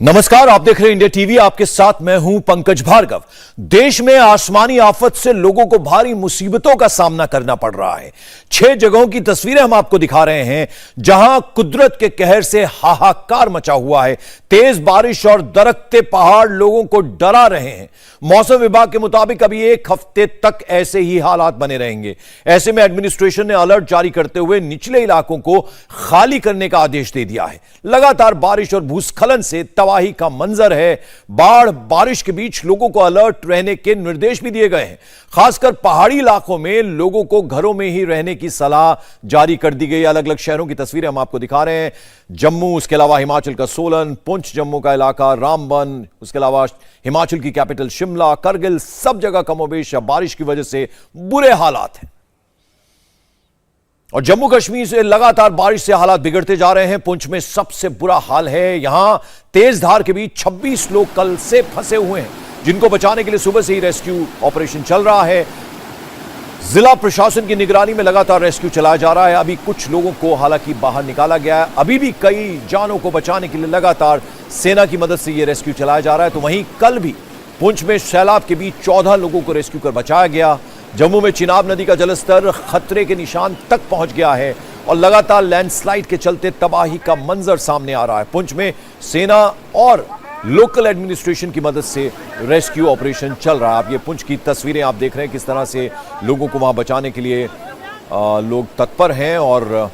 नमस्कार, आप देख रहे हैं इंडिया टीवी। आपके साथ मैं हूं पंकज भार्गव। देश में आसमानी आफत से लोगों को भारी मुसीबतों का सामना करना पड़ रहा है। 6 जगहों की तस्वीरें हम आपको दिखा रहे हैं जहां कुदरत के कहर से हाहाकार मचा हुआ है। तेज बारिश और दरकते पहाड़ लोगों को डरा रहे हैं। मौसम विभाग के मुताबिक अभी 1 हफ्ते तक ऐसे ही हालात बने रहेंगे। ऐसे में एडमिनिस्ट्रेशन ने अलर्ट जारी करते हुए निचले इलाकों को खाली करने का आदेश दे दिया है। लगातार बारिश और भूस्खलन से तबाही का मंजर है। बाढ़ बारिश के बीच लोगों को अलर्ट रहने के निर्देश भी दिए गए हैं। खासकर पहाड़ी इलाकों में लोगों को घरों में ही रहने की सलाह जारी कर दी गई। अलग अलग शहरों की तस्वीरें हम आपको दिखा रहे हैं। जम्मू, उसके अलावा हिमाचल का सोलन, पुंछ जम्मू का इलाका, रामबन, उसके अलावा हिमाचल की कैपिटल शिमला, करगिल, सब जगह कमोबेश बारिश की वजह से बुरे हालात हैं। और जम्मू कश्मीर से लगातार बारिश से हालात बिगड़ते जा रहे हैं। पुंछ में सबसे बुरा हाल है। यहां तेज धार के बीच 26 लोग कल से फंसे हुए हैं, जिनको बचाने के लिए सुबह से ही रेस्क्यू ऑपरेशन चल रहा है। जिला प्रशासन की निगरानी में लगातार रेस्क्यू चलाया जा रहा है। अभी कुछ लोगों को हालांकि बाहर निकाला गया है। अभी भी कई जानों को बचाने के लिए लगातार सेना की मदद से यह रेस्क्यू चलाया जा रहा है। तो वहीं कल भी पुंछ में सैलाब के बीच 14 लोगों को रेस्क्यू कर बचाया गया। जम्मू में चिनाब नदी का जलस्तर खतरे के निशान तक पहुंच गया है और लगातार लैंडस्लाइड के चलते तबाही का मंजर सामने आ रहा है। पुंछ में सेना और लोकल एडमिनिस्ट्रेशन की मदद से रेस्क्यू ऑपरेशन चल रहा है। आप ये पुंछ की तस्वीरें आप देख रहे हैं, किस तरह से लोगों को वहां बचाने के लिए लोग तत्पर हैं और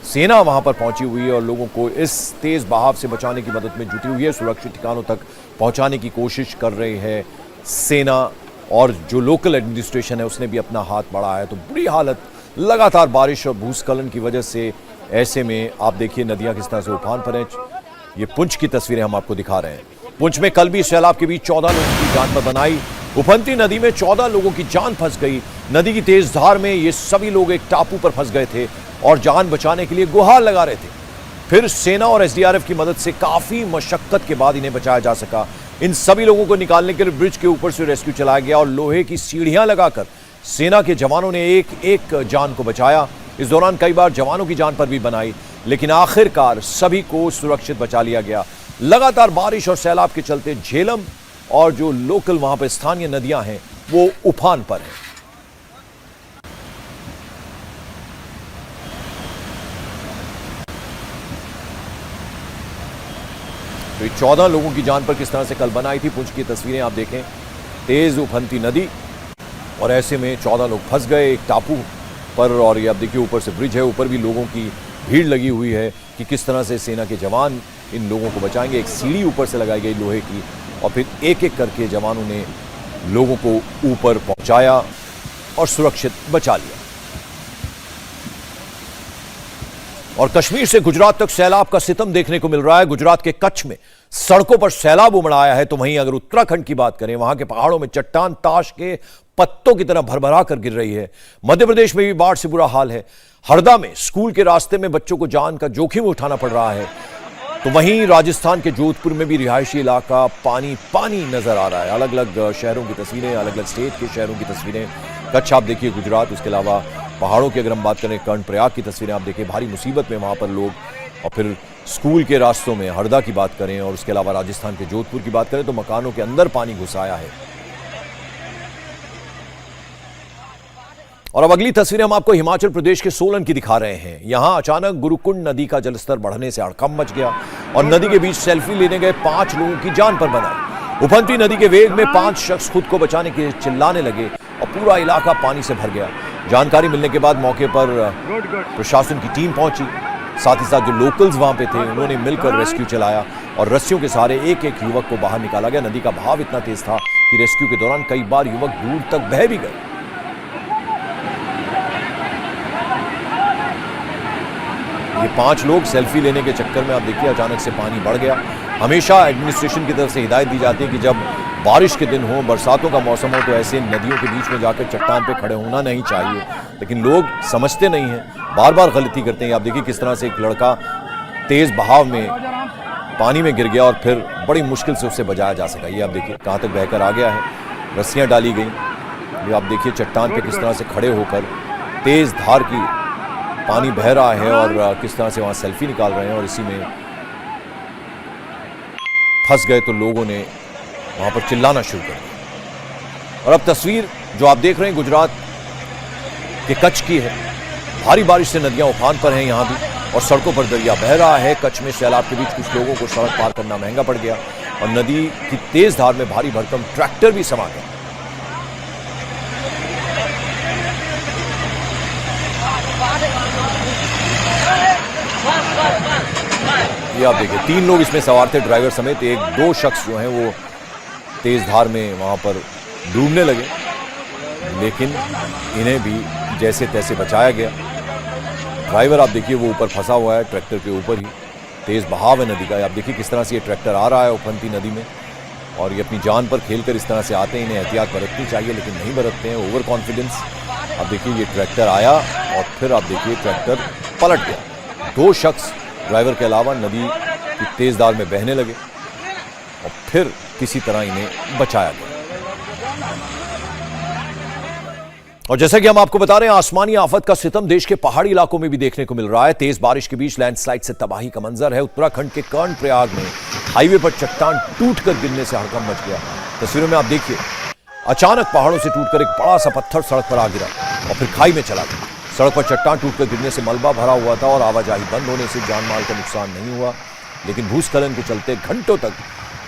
सेना वहां पर पहुंची हुई है और लोगों को इस तेज बहाव से बचाने की मदद में जुटी हुई है। सुरक्षित ठिकानों तक पहुंचाने की कोशिश कर रही है सेना, और जो लोकल एडमिनिस्ट्रेशन है उसने भी अपना हाथ बढ़ाया है। तो बुरी हालत लगातार बारिश और भूस्खलन की वजह से। ऐसे में आप देखिए नदियां किस तरह से उफान पर हैं। ये पुंछ की तस्वीरें हम आपको दिखा रहे हैं। पुंछ में कल भी सैलाब के बीच 14 लोगों की जान पर बनाई। उफनती नदी में 14 लोगों की जान फंस गई। नदी की तेज धार में ये सभी लोग एक टापू पर फंस गए थे और जान बचाने के लिए गुहार लगा रहे थे। फिर सेना और एसडीआरएफ की मदद से काफी मशक्कत के बाद इन्हें बचाया जा सका। इन सभी लोगों को निकालने के लिए ब्रिज के ऊपर से रेस्क्यू चलाया गया और लोहे की सीढ़ियां लगाकर सेना के जवानों ने एक एक जान को बचाया। इस दौरान कई बार जवानों की जान पर भी बनाई, लेकिन आखिरकार सभी को सुरक्षित बचा लिया गया। लगातार बारिश और सैलाब के चलते झेलम और जो लोकल वहां पर स्थानीय नदियां हैं वो उफान पर हैं। तो 14 लोगों की जान पर किस तरह से कल बनाई थी पुंछ की तस्वीरें आप देखें। तेज उफनती नदी और ऐसे में 14 लोग फंस गए एक टापू पर। और ये आप देखिए ऊपर से ब्रिज है, ऊपर भी लोगों की भीड़ लगी हुई है कि किस तरह से सेना के जवान इन लोगों को बचाएंगे। एक सीढ़ी ऊपर से लगाई गई लोहे की और फिर एक एक करके जवानों ने लोगों को ऊपर पहुंचाया और सुरक्षित बचा लिया। और कश्मीर से गुजरात तक सैलाब का सितम देखने को मिल रहा है। गुजरात के कच्छ में सड़कों पर सैलाब उमड़ आया है। तो वहीं अगर उत्तराखंड की बात करें, वहां के पहाड़ों में चट्टान ताश के पत्तों की तरह भरभरा कर गिर रही है। मध्य प्रदेश में भी बाढ़ से बुरा हाल है। हरदा में स्कूल के रास्ते में बच्चों को जान का जोखिम उठाना पड़ रहा है। तो वहीं राजस्थान के जोधपुर में भी रिहायशी इलाका पानी पानी नजर आ रहा है। अलग अलग शहरों की तस्वीरें, अलग अलग स्टेट के शहरों की तस्वीरें। कच्छ आप देखिए, गुजरात, उसके अलावा पहाड़ों की अगर हम बात करें कर्णप्रयाग की तस्वीरें आप देखिए, भारी मुसीबत में वहां पर लोग। और फिर स्कूल के रास्तों में हरदा की बात करें और उसके अलावा राजस्थान के जोधपुर की बात करें तो मकानों के अंदर पानी घुस आया है। और अब अगली तस्वीरें हम आपको हिमाचल प्रदेश के सोलन की दिखा रहे हैं। यहां अचानक गुरुकुंड नदी का जलस्तर बढ़ने से हड़कंप मच गया और नदी के बीच सेल्फी लेने गए 5 लोगों की जान पर बनाई। उफनती नदी के वेग में 5 शख्स खुद को बचाने के लिए चिल्लाने लगे और पूरा इलाका पानी से भर गया। जानकारी मिलने के बाद मौके पर प्रशासन की टीम पहुंची। साथ ही साथ जो लोकल्स वहां पे थे उन्होंने मिलकर रेस्क्यू चलाया और रस्सियों के सहारे एक एक युवक को बाहर निकाला गया। नदी का बहाव इतना तेज था कि रेस्क्यू के दौरान कई बार युवक दूर तक बह भी गए। ये 5 लोग सेल्फी लेने के चक्कर में आप देखिए अचानक से पानी बढ़ गया। हमेशा एडमिनिस्ट्रेशन की तरफ से हिदायत दी जाती है कि जब बारिश के दिन हो, बरसातों का मौसम हो, तो ऐसे नदियों के बीच में जाकर चट्टान पे खड़े होना नहीं चाहिए, लेकिन लोग समझते नहीं हैं, बार बार गलती करते हैं। आप देखिए किस तरह से एक लड़का तेज बहाव में पानी में गिर गया और फिर बड़ी मुश्किल से उसे बचाया जा सका। ये आप देखिए कहाँ तक बहकर आ गया है, रस्सियाँ डाली गई। ये आप देखिए चट्टान पे किस तरह से खड़े होकर तेज धार की पानी बह रहा है और किस तरह से वहाँ सेल्फी निकाल रहे हैं और इसी में फंस गए तो लोगों ने वहां पर चिल्लाना शुरू कर दिया। और अब तस्वीर जो आप देख रहे हैं गुजरात के कच्छ की है। भारी बारिश से नदियां उफान पर हैं यहां भी, और सड़कों पर दरिया बह रहा है। कच्छ में सैलाब के बीच कुछ लोगों को सड़क पार करना महंगा पड़ गया और नदी की तेज धार में भारी भरकम ट्रैक्टर भी समा गया। ये आप देखिए, 3 लोग इसमें सवार थे, ड्राइवर समेत। 1-2 शख्स जो हैं वो तेज धार में वहां पर डूबने लगे, लेकिन इन्हें भी जैसे तैसे बचाया गया। ड्राइवर आप देखिए वो ऊपर फंसा हुआ है, ट्रैक्टर के ऊपर ही। तेज बहाव है नदी का। आप देखिए किस तरह से ये ट्रैक्टर आ रहा है उफनती नदी में, और ये अपनी जान पर खेलकर इस तरह से आते हैं। इन्हें एहतियात बरतनी चाहिए लेकिन नहीं बरतते हैं, ओवर कॉन्फिडेंस। अब देखिए ये ट्रैक्टर आया और फिर आप देखिए ट्रैक्टर पलट गया। 2 शख्स ड्राइवर के अलावा नदी की तेज धार में बहने लगे और फिर किसी तरह इन्हें बचाया गया। और जैसा कि हम आपको बता रहे हैं, आसमानी आफत का सितम देश के पहाड़ी इलाकों में भी देखने को मिल रहा है। तेज बारिश के बीच लैंडस्लाइड से तबाही का मंजर है। उत्तराखंड के कर्णप्रयाग में हाईवे पर चट्टान टूटकर गिरने से हड़कंप मच गया। तस्वीरों में आप देखिए, अचानक पहाड़ों से टूटकर एक बड़ा सा पत्थर सड़क पर आ गिरा और फिर खाई में चला गया। सड़क पर चट्टान टूटकर गिरने से मलबा भरा हुआ था और आवाजाही बंद होने से जान माल का नुकसान नहीं हुआ, लेकिन भूस्खलन के चलते घंटों तक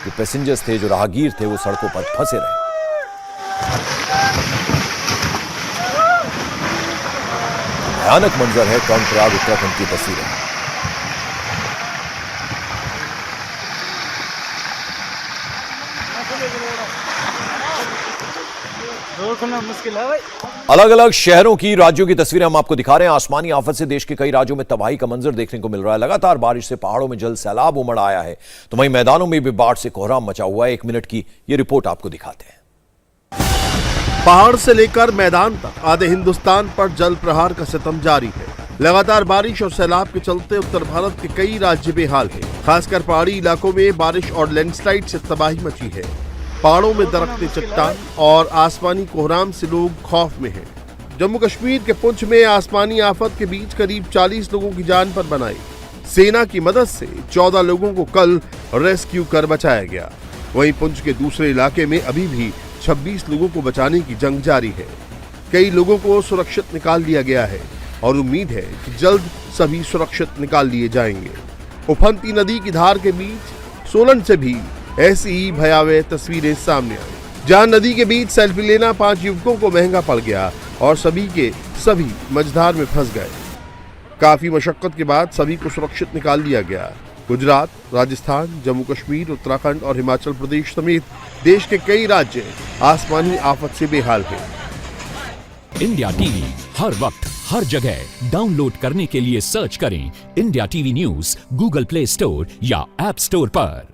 जो पैसेंजर्स थे, जो राहगीर थे, वो सड़कों पर फंसे रहे। भयानक मंजर है कर्णप्रयाग उत्तराखंड की तस्वीरें। मुश्किल है भाई। अलग अलग शहरों की, राज्यों की तस्वीरें हम आपको दिखा रहे हैं। आसमानी आफत से देश के कई राज्यों में तबाही का मंजर देखने को मिल रहा है। लगातार बारिश से पहाड़ों में जल सैलाब उमड़ आया है, तो वहीं मैदानों में भी बाढ़ से कोहराम मचा हुआ है। 1 मिनट की ये रिपोर्ट आपको दिखाते हैं। पहाड़ से लेकर मैदान तक आधे हिंदुस्तान पर जल प्रहार का सितम जारी है। लगातार बारिश और सैलाब के चलते उत्तर भारत के कई राज्य बेहाल हैं। खासकर पहाड़ी इलाकों में बारिश और लैंडस्लाइड से तबाही मची है। पहाड़ों में दरकते चट्टान और आसमानी कोहराम से लोग खौफ में हैं। जम्मू कश्मीर के पुंछ में आसमानी आफत के बीच करीब 40 लोगों की जान पर बनाई। सेना की मदद से 14 लोगों को कल रेस्क्यू कर बचाया गया। वहीं पुंछ के दूसरे इलाके में अभी भी 26 लोगों को बचाने की जंग जारी है। कई लोगों को सुरक्षित निकाल लिया गया है और उम्मीद है कि जल्द सभी सुरक्षित निकाल लिए जाएंगे। उफनती नदी की धार के बीच सोलन से भी ऐसी ही भयावह तस्वीरें सामने आई, जहां नदी के बीच सेल्फी लेना 5 युवकों को महंगा पड़ गया और सभी के सभी मझधार में फंस गए। काफी मशक्कत के बाद सभी को सुरक्षित निकाल लिया गया। गुजरात, राजस्थान, जम्मू कश्मीर, उत्तराखंड और हिमाचल प्रदेश समेत देश के कई राज्य आसमानी आफत से बेहाल हैं। इंडिया टीवी हर वक्त हर जगह डाउनलोड करने के लिए सर्च करें India TV news Google play store या ऐप स्टोर पर।